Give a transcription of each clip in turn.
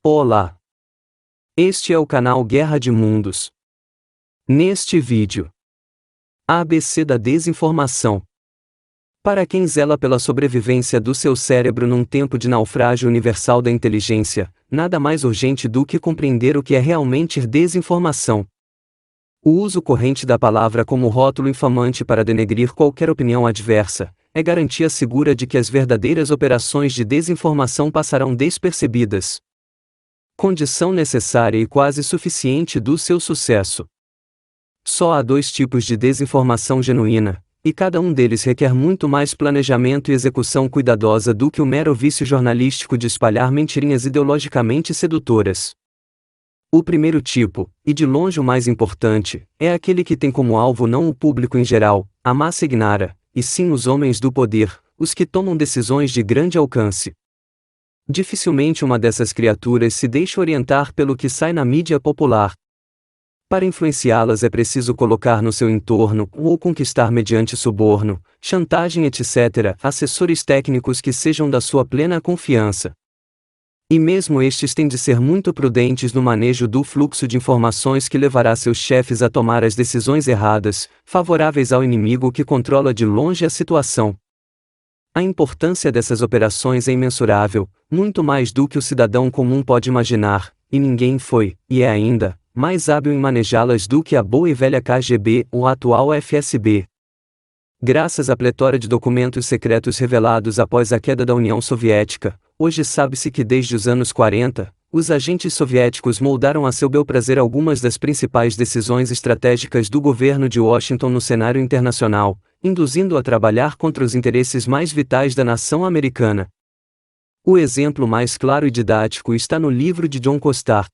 Olá! Este é o canal Guerra de Mundos. Neste vídeo, ABC da desinformação. Para quem zela pela sobrevivência do seu cérebro num tempo de naufrágio universal da inteligência, nada mais urgente do que compreender o que é realmente desinformação. O uso corrente da palavra como rótulo infamante para denegrir qualquer opinião adversa é garantia segura de que as verdadeiras operações de desinformação passarão despercebidas. Condição necessária e quase suficiente do seu sucesso. Só há dois tipos de desinformação genuína, e cada um deles requer muito mais planejamento e execução cuidadosa do que o mero vício jornalístico de espalhar mentirinhas ideologicamente sedutoras. O primeiro tipo, e de longe o mais importante, é aquele que tem como alvo não o público em geral, a massa ignara, e sim os homens do poder, os que tomam decisões de grande alcance. Dificilmente uma dessas criaturas se deixa orientar pelo que sai na mídia popular. Para influenciá-las é preciso colocar no seu entorno, ou conquistar mediante suborno, chantagem etc., assessores técnicos que sejam da sua plena confiança. E mesmo estes têm de ser muito prudentes no manejo do fluxo de informações que levará seus chefes a tomar as decisões erradas, favoráveis ao inimigo que controla de longe a situação. A importância dessas operações é imensurável, muito mais do que o cidadão comum pode imaginar, e ninguém foi, e é ainda, mais hábil em manejá-las do que a boa e velha KGB ou a atual FSB. Graças à pletora de documentos secretos revelados após a queda da União Soviética, hoje sabe-se que desde os anos 40, os agentes soviéticos moldaram a seu bel prazer algumas das principais decisões estratégicas do governo de Washington no cenário internacional, induzindo-o a trabalhar contra os interesses mais vitais da nação americana. O exemplo mais claro e didático está no livro de John Costar.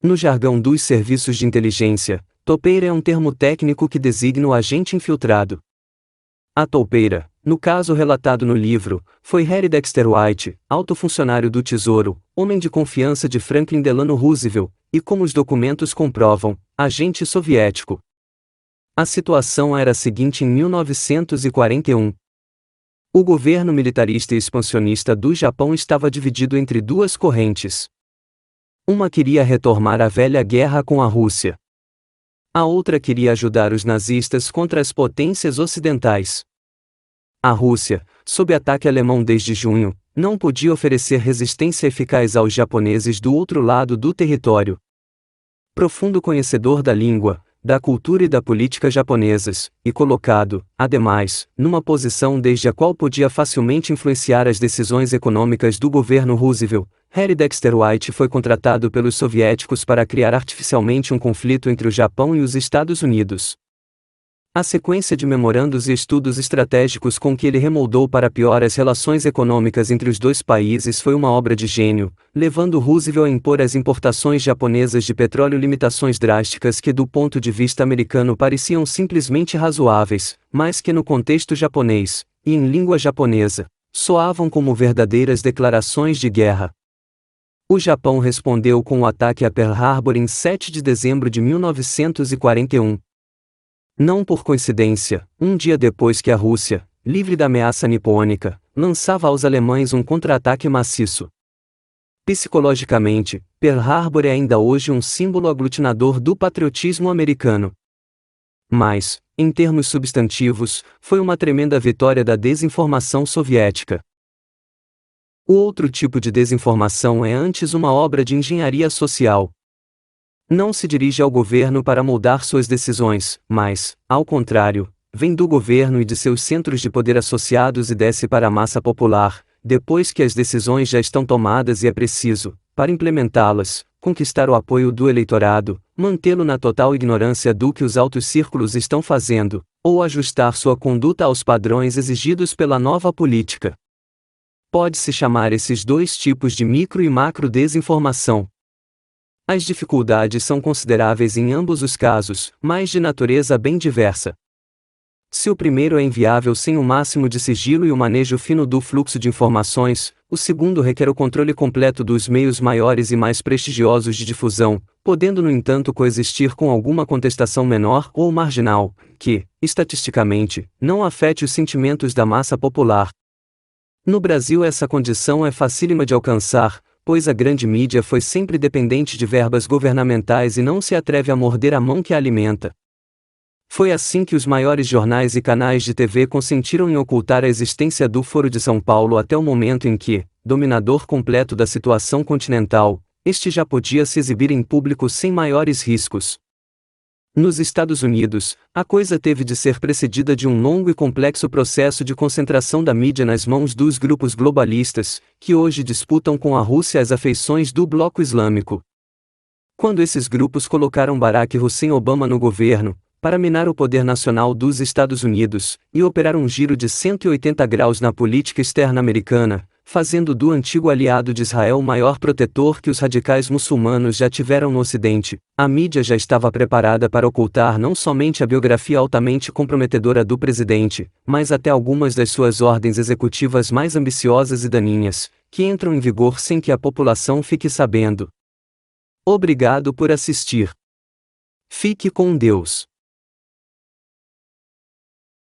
No jargão dos serviços de inteligência, topeira é um termo técnico que designa o agente infiltrado. A toupeira, no caso relatado no livro, foi Harry Dexter White, alto funcionário do Tesouro, homem de confiança de Franklin Delano Roosevelt, e como os documentos comprovam, agente soviético. A situação era a seguinte em 1941. O governo militarista e expansionista do Japão estava dividido entre duas correntes. Uma queria retomar a velha guerra com a Rússia. A outra queria ajudar os nazistas contra as potências ocidentais. A Rússia, sob ataque alemão desde junho, não podia oferecer resistência eficaz aos japoneses do outro lado do território. Profundo conhecedor da língua, da cultura e da política japonesas, e colocado, ademais, numa posição desde a qual podia facilmente influenciar as decisões econômicas do governo Roosevelt, Harry Dexter White foi contratado pelos soviéticos para criar artificialmente um conflito entre o Japão e os Estados Unidos. A sequência de memorandos e estudos estratégicos com que ele remoldou para pior as relações econômicas entre os dois países foi uma obra de gênio, levando Roosevelt a impor às importações japonesas de petróleo limitações drásticas que do ponto de vista americano pareciam simplesmente razoáveis, mas que no contexto japonês, e em língua japonesa, soavam como verdadeiras declarações de guerra. O Japão respondeu com o ataque a Pearl Harbor em 7 de dezembro de 1941. Não por coincidência, um dia depois que a Rússia, livre da ameaça nipônica, lançava aos alemães um contra-ataque maciço. Psicologicamente, Pearl Harbor é ainda hoje um símbolo aglutinador do patriotismo americano. Mas, em termos substantivos, foi uma tremenda vitória da desinformação soviética. O outro tipo de desinformação é antes uma obra de engenharia social. Não se dirige ao governo para moldar suas decisões, mas, ao contrário, vem do governo e de seus centros de poder associados e desce para a massa popular, depois que as decisões já estão tomadas e é preciso, para implementá-las, conquistar o apoio do eleitorado, mantê-lo na total ignorância do que os altos círculos estão fazendo, ou ajustar sua conduta aos padrões exigidos pela nova política. Pode-se chamar esses dois tipos de micro e macro desinformação. As dificuldades são consideráveis em ambos os casos, mas de natureza bem diversa. Se o primeiro é inviável sem o máximo de sigilo e o manejo fino do fluxo de informações, o segundo requer o controle completo dos meios maiores e mais prestigiosos de difusão, podendo no entanto coexistir com alguma contestação menor ou marginal, que, estatisticamente, não afete os sentimentos da massa popular. No Brasil essa condição é facílima de alcançar, pois a grande mídia foi sempre dependente de verbas governamentais e não se atreve a morder a mão que a alimenta. Foi assim que os maiores jornais e canais de TV consentiram em ocultar a existência do Foro de São Paulo até o momento em que, dominador completo da situação continental, este já podia se exibir em público sem maiores riscos. Nos Estados Unidos, a coisa teve de ser precedida de um longo e complexo processo de concentração da mídia nas mãos dos grupos globalistas, que hoje disputam com a Rússia as afeições do bloco islâmico. Quando esses grupos colocaram Barack Hussein Obama no governo, para minar o poder nacional dos Estados Unidos, e operar um giro de 180 graus na política externa americana, fazendo do antigo aliado de Israel o maior protetor que os radicais muçulmanos já tiveram no Ocidente, a mídia já estava preparada para ocultar não somente a biografia altamente comprometedora do presidente, mas até algumas das suas ordens executivas mais ambiciosas e daninhas, que entram em vigor sem que a população fique sabendo. Obrigado por assistir. Fique com Deus.